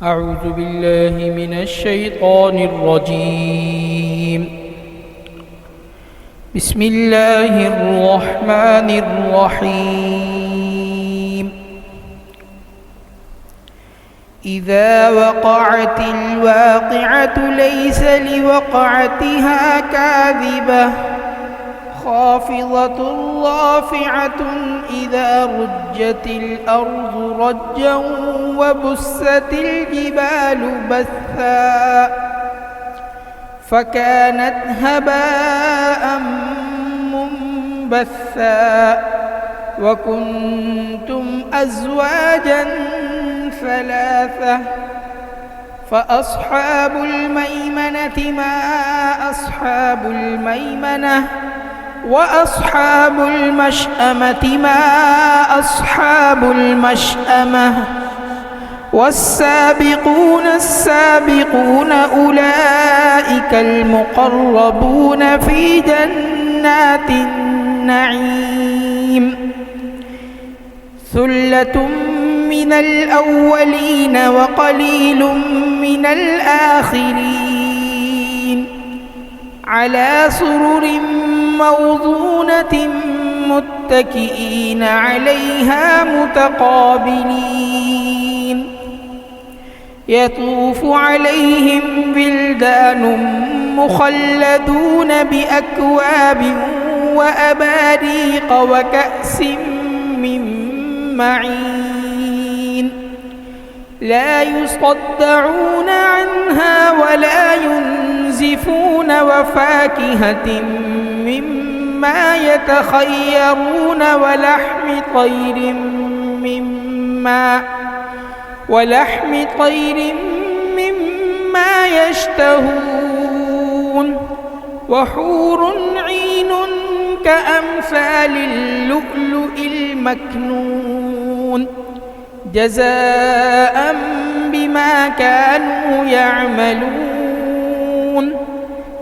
أعوذ بالله من الشيطان الرجيم. بسم الله الرحمن الرحيم. إذا وقعت الواقعة ليس لوقعتها كاذبة خافضة رافعة إذا رجت الأرض رجا وبست الجبال بثا فكانت هباء منبثا وكنتم أزواجا ثلاثة فأصحاب الميمنة ما أصحاب الميمنة وأصحاب المشأمة ما أصحاب المشأمة والسابقون السابقون أولئك المقربون في جنات النعيم ثلة من الأولين وقليل من الآخرين على سرر موضونة متكئين عليها متقابلين يطوف عليهم بلدان مخلدون بأكواب وأباريق وكأس من معين لا يصدعون عنها ولا ينزفون وفاكهة مما يتخيرون ولحم طير مما يشتهون وحور عين كأمثال اللؤلؤ المكنون جزاء بما كانوا يعملون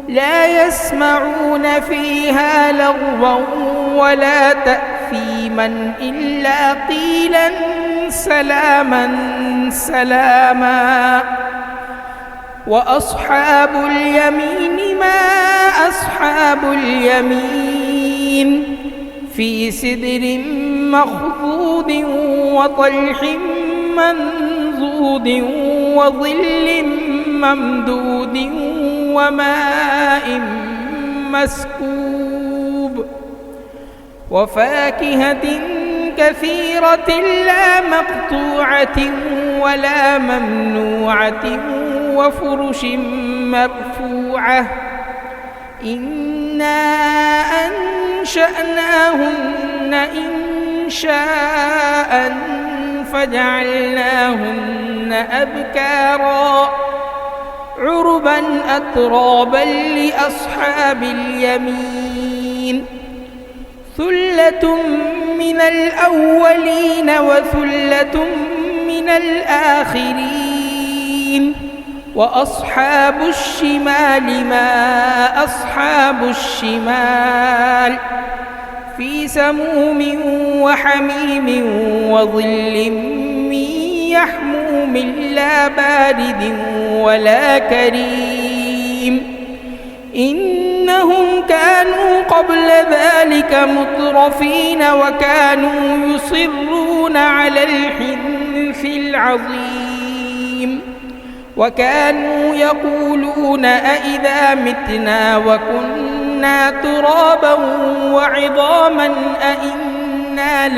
لا يسمعون فيها لغوا ولا تأثيما إلا قيلا سلاما سلاما وأصحاب اليمين ما أصحاب اليمين في سدر مخضود وطلح منضود وظل ممدود وماء مسكوب وفاكهة كثيرة لا مقطوعة ولا ممنوعة وفرش مرفوعة إنا أنشأناهن إنشاء فجعلناهن أبكارا عربا أترابا لأصحاب اليمين ثلة من الأولين وثلة من الآخرين وأصحاب الشمال ما أصحاب الشمال في سموم وحميم وظل من يحموم لا بارد ولا كريم إنهم كانوا قبل ذلك مترفين وكانوا يصرون على الحنث العظيم وكانوا يقولون أئذا متنا وكنا ترابا وعظاما أئنا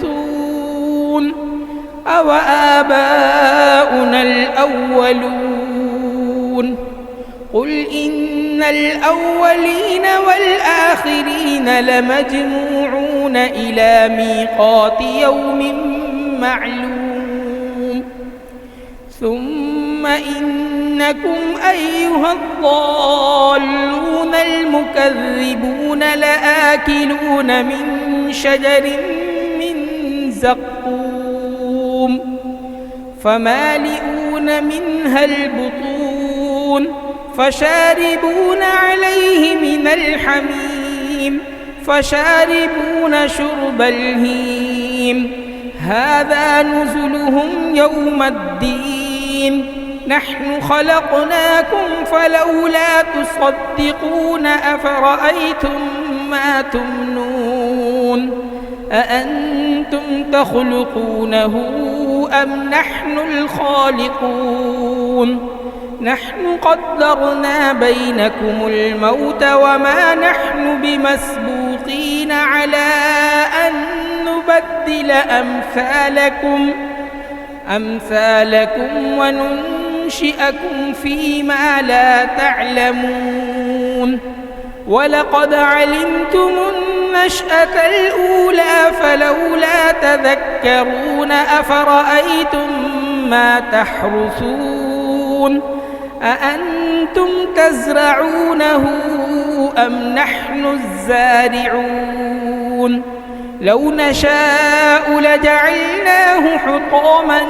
لمبعوثون أو آباؤنا الأولون قل إن الأولين والآخرين لمجموعون إلى ميقات يوم معلوم ثم إنكم أيها الضالون المكذبون لآكلون من شجر من زقوم فمالئون منها البطون فشاربون عليه من الحميم فشاربون شرب الهيم هذا نزلهم يوم الدين نحن خلقناكم فلولا تصدقون أفرأيتم ما تمنون أأنتم تخلقونه أم نحن الخالقون نحن قدرنا بينكم الموت وما نحن بمسبوقين على أن نبدل أمثالكم وننشئكم فيما لا تعلمون ولقد علمتم النشأة الأولى فلولا تذكرون أفرأيتم ما تحرثون أأنتم تزرعونه أم نحن الزارعون لو نشاء لجعلناه حطاما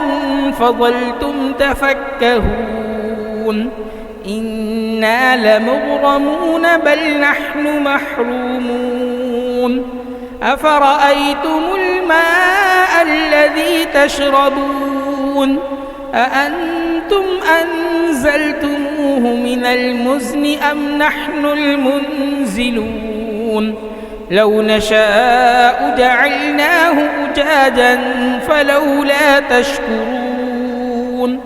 فظلتم تفكهون إنا لمغرمون بل نحن محرومون أفرأيتم الماء الذي تشربون أأنتم أنزلتموه من المزن أم نحن المنزلون لو نشاء جعلناه أجاجا فلولا تشكرون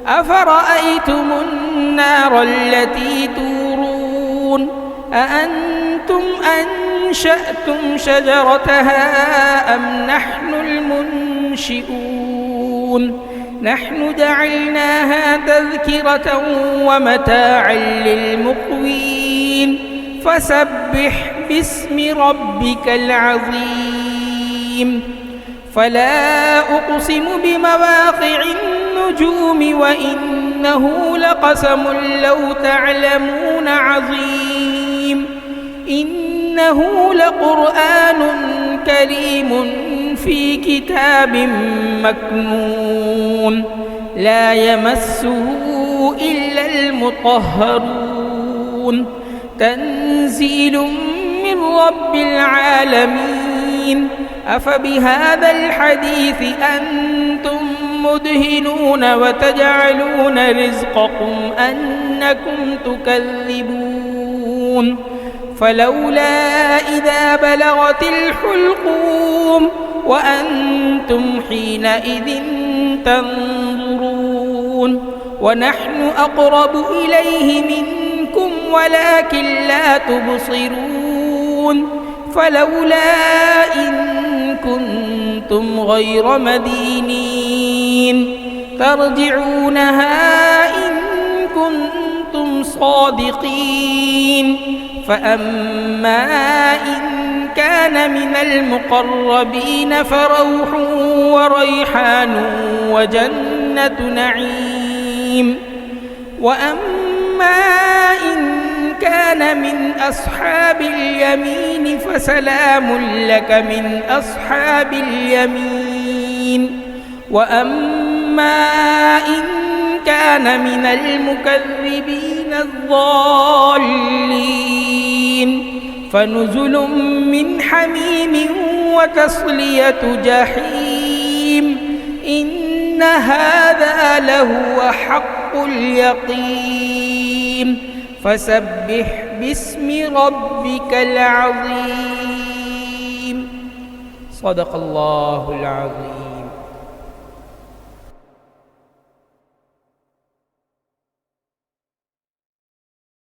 أفرأيتم النار التي تورون أأنتم أنشأتم شجرتها أم نحن المنشئون نحن جعلناها تذكرة ومتاعا للمقوين فسبح باسم ربك العظيم فلا أقسم بمواقع النجوم وإنه لقسم لو تعلمون عظيم إنه لقرآن كريم في كتاب مكنون لا يمسه إلا المطهرون تنزيل من رب العالمين أفبهذا الحديث أنتم مدهنون وتجعلون رزقكم أنكم تكذبون فلولا إذا بلغت الحلقوم وأنتم حينئذ تنظرون ونحن أقرب إليه منكم ولكن لا تبصرون فلولا إن كنتم غير مدينين ترجعونها إن كنتم صادقين فأما إن كان من المقربين فروح وريحان وجنة نعيم وأما إن كان من أصحاب اليمين فسلام لك من أصحاب اليمين وأما إن كان من المكذبين الضالين فنزل من حميم وتصلية جحيم إن هذا لهو حق اليقين فسبح باسم ربك العظيم صدق الله العظيم.